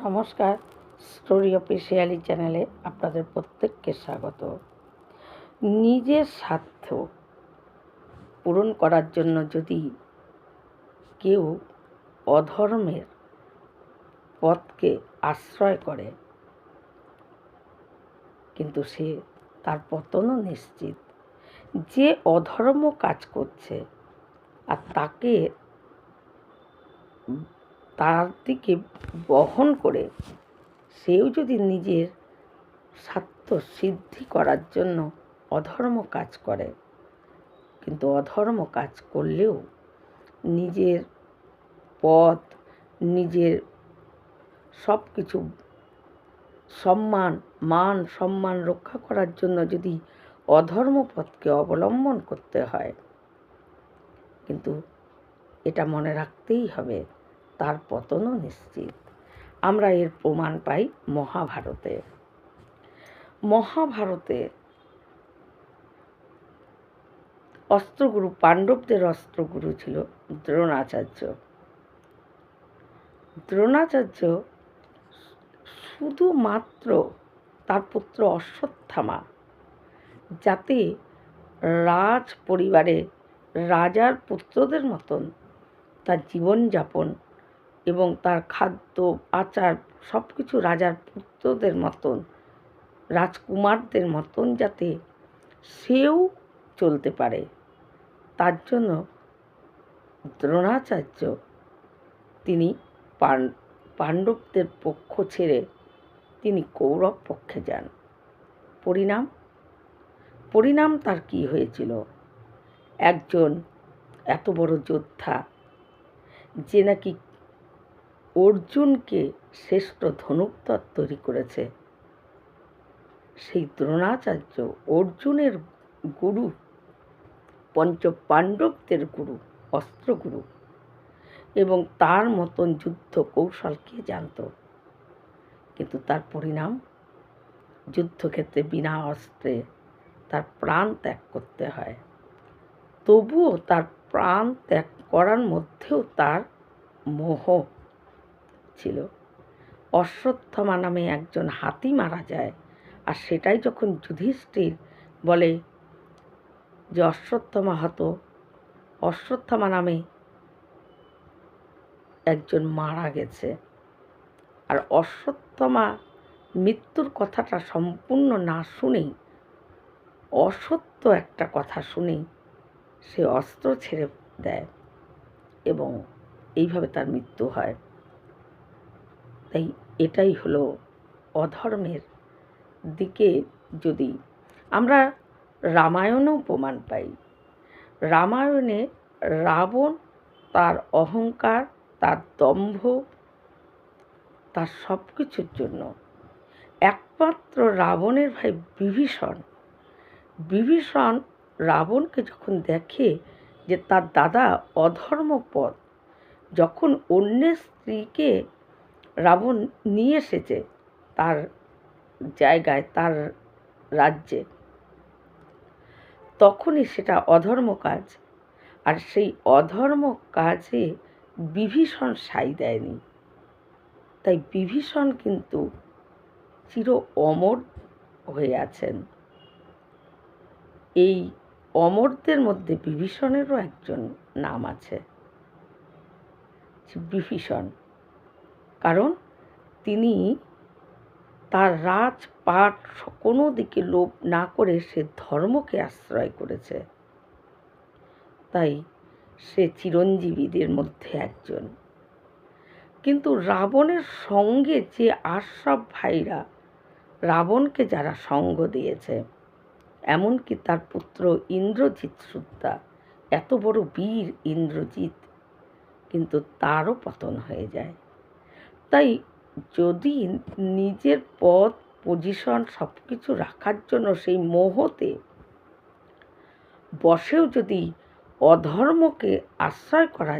নমস্কার, story officially চ্যানেলে আপনাদের প্রত্যেককে স্বাগত। নিজের স্বার্থ পূরণ করার জন্য যদি কেউ অধর্মের পথকে আশ্রয় করে, কিন্তু সে তার পতনও নিশ্চিত। যে অধর্ম কাজ করছে আর তার দিকে বহন করে সেও যদি নিজের স্বার্থ সিদ্ধি করার জন্য অধর্ম কাজ করে, কিন্তু অধর্ম কাজ করলেও নিজের পথ, নিজের সব কিছু মান সম্মান রক্ষা করার জন্য যদি অধর্ম পথকে অবলম্বন করতে হয়, কিন্তু এটা মনে রাখতেই হবে তার পতনও নিশ্চিত। আমরা এর প্রমাণ পাই মহাভারতে অস্ত্রগুরু, পাণ্ডবদের অস্ত্রগুরু ছিল দ্রোণাচার্য। দ্রোণাচার্য শুধুমাত্র তার পুত্র অশ্বত্থামা যাতে রাজ পরিবারে রাজার পুত্রদের মতন তার জীবনযাপন এবং তার খাদ্য আচার সব কিছু রাজার পুত্রদের মতন, রাজকুমারদের মতন যাতে সেও চলতে পারে, তার জন্য দ্রোণাচার্য তিনি পাণ্ডবদের পক্ষ ছেড়ে তিনি কৌরব পক্ষে যান। পরিণাম তার কি হয়েছিল? একজন এত বড় যোদ্ধা, যে নাকি অর্জুনকে শ্রেষ্ঠ ধনুর্ধর তৈরি করেছে, সেই দ্রোণাচার্য অর্জুনের গুরু, পঞ্চ পাণ্ডবদের গুরু, অস্ত্রগুরু, এবং তার মতন যুদ্ধ কৌশলকে জানত, কিন্তু তার পরিণাম যুদ্ধক্ষেত্রে বিনা অস্ত্রে তার প্রাণ ত্যাগ করতে হয়। তবুও তার প্রাণ ত্যাগ করার মধ্যেও তার মোহ ছিল। অশ্বত্থামা নামে একজন হাতি মারা যায়, আর সেটাই যখন যুধিষ্ঠির বলে যে অশ্বত্থামা নামে একজন মারা গেছে, আর অশ্বত্থামা মৃত্যুর কথাটা সম্পূর্ণ না শুনেই, অসত্য একটা কথা শুনেই সে অস্ত্র ছেড়ে দেয় এবং এইভাবে তার মৃত্যু হয়। তাই এটাই হলো অধর্মের দিকে। যদি আমরা রামায়ণেও প্রমাণ পাই, রামায়ণে রাবণ তার অহংকার, তার দম্ভ, তার সব কিছুর জন্য একমাত্র রাবণের ভাই বিভীষণ রাবণকে যখন দেখে যে তার দাদা অধর্মপথ, যখন অন্যের স্ত্রীকে রাবণ নিয়ে এসেছে তার জায়গায়, তার রাজ্যে, তখনই সেটা অধর্ম কাজ, আর সেই অধর্ম কাজে বিভীষণ সাই দেয়নি। তাই বিভীষণ কিন্তু চির অমর হয়ে আছেন। এই অমরদের মধ্যে বিভীষণেরও একজন নাম আছে, বিভীষণ, কারণ তিনি তার রাজপাট কোনো দিকে লোভ না করে সে ধর্মকে আশ্রয় করেছে। তাই সে চিরঞ্জীবীদের মধ্যে একজন। কিন্তু রাবণের সঙ্গে যে আর সব ভাইরা রাবণকে যারা সঙ্গ দিয়েছে, এমনকি তার পুত্র ইন্দ্রজিৎ সুদ্ধা, এত বড় বীর ইন্দ্রজিৎ, কিন্তু তারও পতন হয়ে যায়। তাই যদি নিজের পদ, পজিশন সব কিছু রাখার জন্য সেই মোহতে বসেও যদি অধর্মকে আশ্রয় করা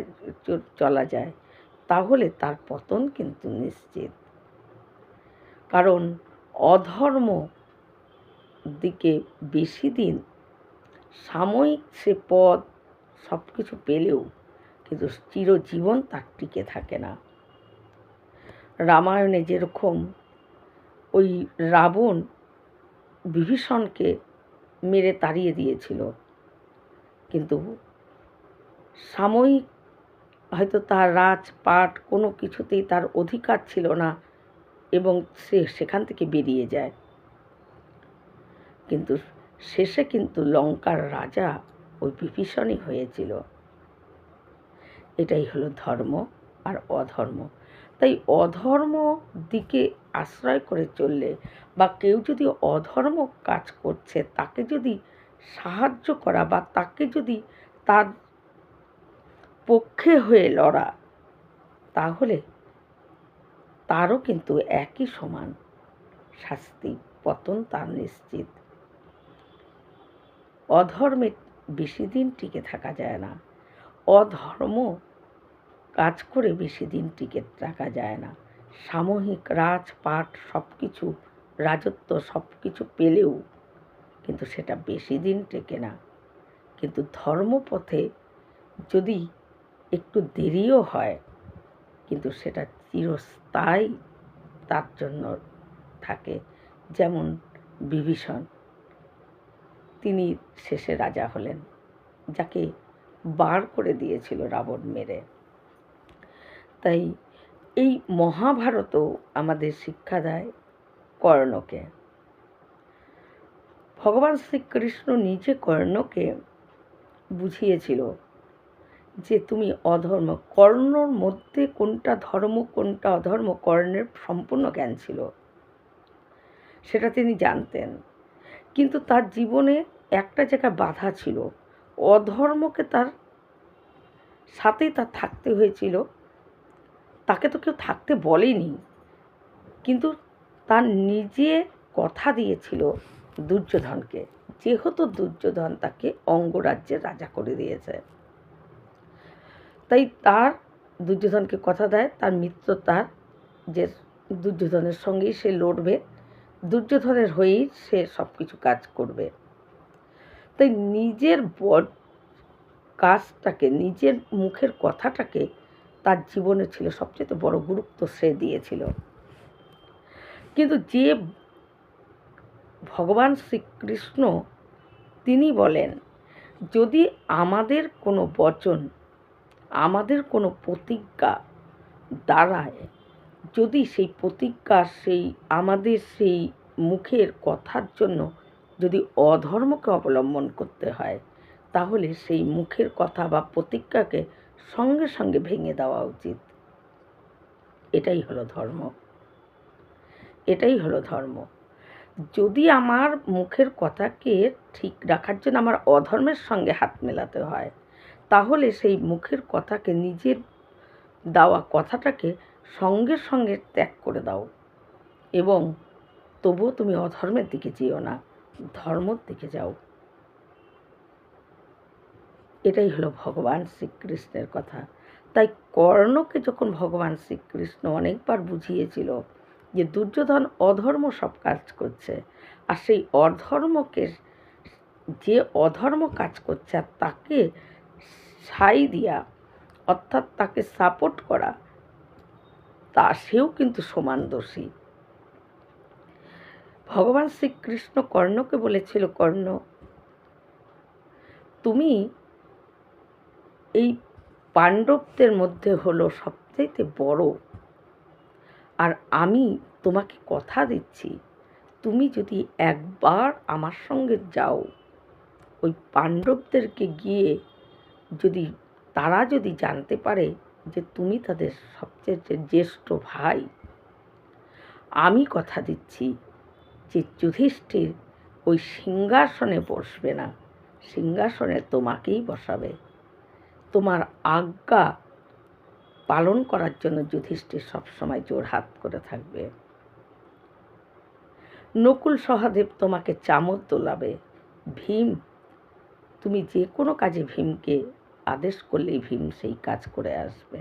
চলা যায়, তাহলে তার পতন কিন্তু নিশ্চিত। কারণ অধর্ম দিকে বেশি দিন সাময়িক সে পদ সব কিছু পেলেও কিন্তু চিরজীবন তার টিকে থাকে না। রামায়ণে যেরকম ওই রাবণ বিভীষণকে মেরে তাড়িয়ে দিয়েছিল, কিন্তু সাময়িক হয়তো তার রাজপাট কোনো কিছুতেই তার অধিকার ছিল না এবং সে সেখান থেকে বেরিয়ে যায়, কিন্তু শেষে কিন্তু লঙ্কার রাজা ওই বিভীষণই হয়েছিল। এটাই হলো ধর্ম আর অধর্ম। তাই অধর্ম দিকে আশ্রয় করে চললে বা কেউ যদি অধর্ম কাজ করছে তাকে যদি সাহায্য করা বা তাকে যদি তার পক্ষে হয়ে লড়া, তাহলে তারও কিন্তু একই সমান শাস্তি, পতন তার নিশ্চিত। অধর্মে বেশি দিন টিকে থাকা যায় না, অধর্ম কাজ করে বেশি দিন টিকে থাকা যায় না। সাময়িক রাজপাট সব কিছু, রাজত্ব সব কিছু পেলেও কিন্তু সেটা বেশি দিন টেকে না। কিন্তু ধর্মপথে যদি একটু দেরিও হয়, কিন্তু সেটা চিরস্থায়ী তার জন্য থাকে। যেমন বিভীষণ, তিনি শেষে রাজা হলেন, যাকে বার করে দিয়েছিল রাবণ মেরে। তাই এই মহাভারতও আমাদের শিক্ষা দেয় কর্ণকে। ভগবান শ্রীকৃষ্ণ নিজে কর্ণকে বুঝিয়েছিল যে তুমি অধর্ম, কর্ণর মধ্যে কোনটা ধর্ম কোনটা অধর্ম কর্ণের সম্পূর্ণ জ্ঞান ছিল, সেটা তিনি জানতেন। কিন্তু তার জীবনে একটা জায়গায় বাধা ছিল, অধর্মকে তার সাথেই তার থাকতে হয়েছিল। তাকে তো কেউ থাকতে বলেনি, কিন্তু তার নিজে কথা দিয়েছিল দুর্যোধনকে, যেহেতু দুর্যোধন তাকে অঙ্গরাজ্যের রাজা করে দিয়েছে। তাই তার দুর্যোধনকে কথা দেয় তার মিত্র, তার যে দুর্যোধনের সঙ্গেই সে লড়বে, দুর্যোধনের হয়েই সে সব কিছু কাজ করবে। তাই নিজের কাজটাকে, নিজের মুখের কথাটাকে তার জীবনে ছিল সবচেয়ে বড় গুরুত্ব সে দিয়েছিল। কিন্তু যে ভগবান শ্রীকৃষ্ণ, তিনি বলেন যদি আমাদের কোনো বচন, আমাদের কোনো প্রতিজ্ঞা দাঁড়ায়, যদি সেই প্রতিজ্ঞা, সেই আমাদের সেই মুখের কথার জন্য যদি অধর্মকে অবলম্বন করতে হয়, তাহলে সেই মুখের কথা বা প্রতিজ্ঞাকে সঙ্গে সঙ্গে ভেঙে দেওয়া উচিত। এটাই হলো ধর্ম, এটাই হলো ধর্ম। যদি আমার মুখের কথাকে ঠিক রাখার জন্য আমার অধর্মের সঙ্গে হাত মেলাতে হয়, তাহলে সেই মুখের কথাকে, নিজের দেওয়া কথাটাকে সঙ্গে সঙ্গে ত্যাগ করে দাও, এবং তবুও তুমি অধর্মের দিকে যেও না, ধর্মর দিকে যাও। এটাই হলো ভগবান শ্রীকৃষ্ণের কথা। তাই কর্ণকে যখন ভগবান শ্রীকৃষ্ণ অনেকবার বুঝিয়েছিল যে দুর্যোধন অধর্ম সব কাজ করছে, আর সেই অধর্মকে, যে অধর্ম কাজ করছে আর তাকে সাই দিয়া, অর্থাৎ তাকে সাপোর্ট করা, তা সেও কিন্তু সমান দোষী। ভগবান শ্রীকৃষ্ণ কর্ণকে বলেছিল, কর্ণ, তুমি এই পাণ্ডবদের মধ্যে হলো সবচাইতে বড়, আর আমি তোমাকে কথা দিচ্ছি, তুমি যদি একবার আমার সঙ্গে যাও, ওই পাণ্ডবদেরকে গিয়ে যদি তারা যদি জানতে পারে যে তুমি তাদের সবচেয়ে জ্যেষ্ঠ ভাই, আমি কথা দিচ্ছি যে যুধিষ্ঠির ওই সিংহাসনে বসবে না, সিংহাসনে তোমাকেই বসাবে। তোমার আজ্ঞা পালন করার জন্য যুধিষ্ঠির সবসময় জোড়হাত করে থাকবে। নকুল সহদেব তোমাকে চামর দোলাবে। ভীম, তুমি যে কোনো কাজে ভীমকে আদেশ করলেই ভীম সেই কাজ করে আসবে।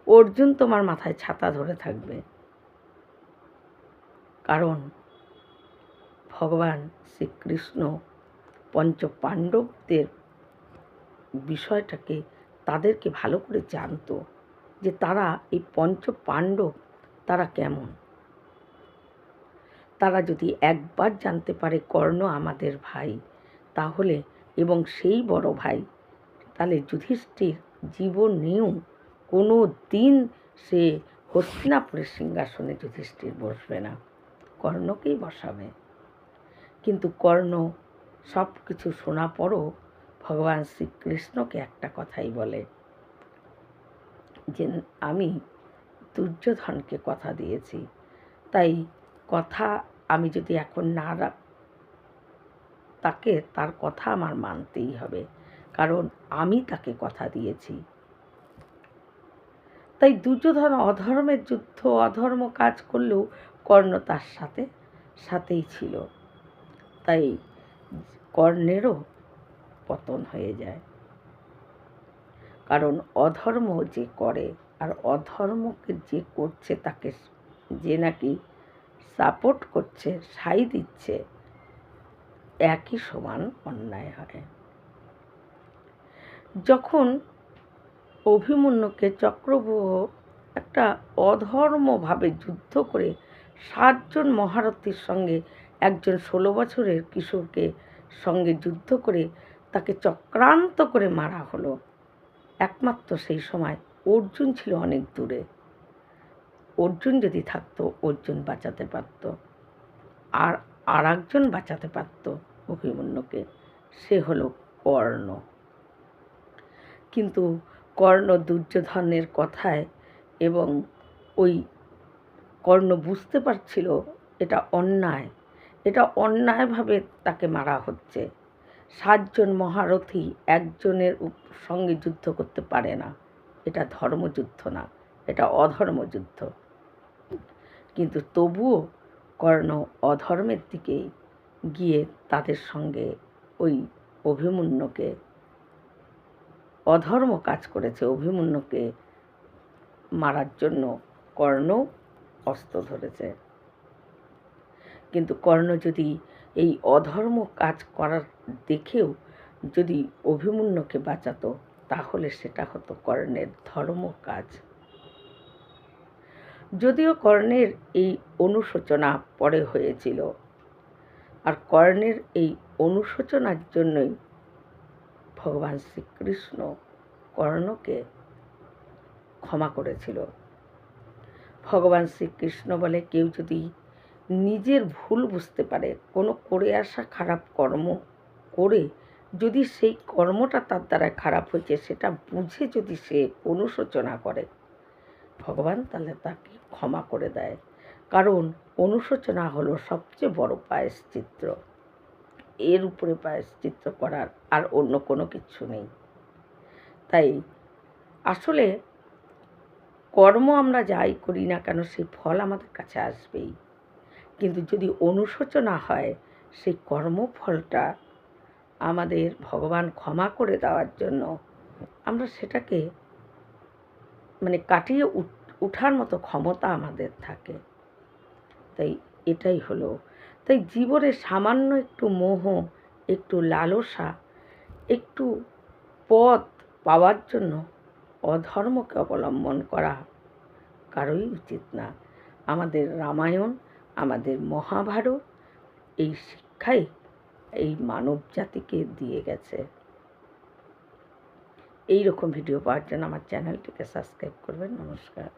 অর্জুন তোমার মাথায় ছাতা ধরে থাকবে, কারণ ভগবান শ্রীকৃষ্ণ পঞ্চ পাণ্ডবদের বিষয়টাকে, তাদেরকে ভালো করে জানত। যে তারা এই পঞ্চ পাণ্ডব তারা কেমন। তারা যদি একবার জানতে পারে কর্ণ আমাদের ভাই, তাহলে এবং সেই বড় ভাই, তাহলে যুধিষ্ঠির জীবনেও কোনো দিন সে হস্তিনাপুরের সিংহাসনে যুধিষ্ঠির বসবে না, কর্ণকেই বসাবে। কিন্তু কর্ণ সব কিছু শোনা পরও ভগবান শ্রীকৃষ্ণকে একটা কথাই বলে যে আমি দুর্যোধনকে কথা দিয়েছি, তাই কথা আমি যদি এখন না তাকে তার কথা আমার মানতেই হবে, কারণ আমি তাকে কথা দিয়েছি। তাই দুর্যোধন অধর্মের যুদ্ধ অধর্ম কাজ করলেও কর্ণ তার সাথেই ছিল, তাই কর্ণেরও পতন হয়ে যায়। কারণ অধর্ম যে করে আর অধর্মকে যে করছে তাকে যে নাকি সাপোর্ট করছে, সাই দিচ্ছে, একই সমান অন্যায় হয়। যখন অভিমন্যুকে চক্রব্যূহ একটা অধর্মভাবে যুদ্ধ করে 7 জন মহারথীর সঙ্গে একজন 16 বছরের কিশোরকে সঙ্গে যুদ্ধ করে তাকে চক্রান্ত করে মারা হলো, একমাত্র সেই সময় অর্জুন ছিল অনেক দূরে। অর্জুন যদি থাকতো অর্জুন বাঁচাতে পারত, আর একজন বাঁচাতে পারত অভিমন্যুকে, সে হলো কর্ণ। কিন্তু কর্ণ দুর্যোধনের কথায় এবং ওই কর্ণ বুঝতে পারছিল এটা অন্যায়ভাবে তাকে মারা হচ্ছে। 7 জন মহারথী একজনের সঙ্গে যুদ্ধ করতে পারে না, এটা ধর্মযুদ্ধ না, এটা অধর্মযুদ্ধ। কিন্তু তবুও কর্ণ অধর্মের দিকে গিয়ে তাদের সঙ্গে ওই অভিমন্যুকে অধর্ম কাজ করেছে, অভিমন্যুকে মারার জন্য কর্ণ অস্ত্র ধরেছে। কিন্তু কর্ণ যদি এই অধর্ম কাজ করার দেখেও যদি অভিমন্যুকে বাঁচাতো, তাহলে সেটা হতো কর্ণের ধর্ম কাজ। যদিও কর্ণের এই অনুশোচনা পরে হয়েছিল, আর কর্ণের এই অনুশোচনার জন্যই ভগবান শ্রীকৃষ্ণ কর্ণকে ক্ষমা করেছিল। ভগবান শ্রীকৃষ্ণ বলে, কেউ যদি নিজের ভুল বুঝতে পারে, কোনো করে আসা খারাপ কর্ম করে যদি সেই কর্মটা তার দ্বারা খারাপ হয়েছে সেটা বুঝে যদি সে অনুশোচনা করে, ভগবান তাহলে তাকে ক্ষমা করে দেয়। কারণ অনুশোচনা হলো সবচেয়ে বড় প্রায়শ্চিত্ত, এর উপরে প্রায়শ্চিত্ত করার আর অন্য কোনো কিছু নেই। তাই আসলে কর্ম আমরা যাই করি না কেন সেই ফল আমাদের কাছে আসবেই, কিন্তু যদি অনুশোচনা হয় সেই কর্মফলটা আমাদের ভগবান ক্ষমা করে দেওয়ার জন্য আমরা সেটাকে কাটিয়ে উঠার মতো ক্ষমতা আমাদের থাকে। তাই এটাই হলো, তাই জীবনে সামান্য একটু মোহ, একটু লালসা, একটু পদ পাওয়ার জন্য অধর্মকে অবলম্বন করা কারোই উচিত না। আমাদের রামায়ণ, আমাদের মহাভারত এই শিক্ষাই এই মানব জাতিকে দিয়ে গেছে। এই রকম ভিডিও পাওয়ার জন্য আমার চ্যানেলটিকে সাবস্ক্রাইব করবেন। নমস্কার।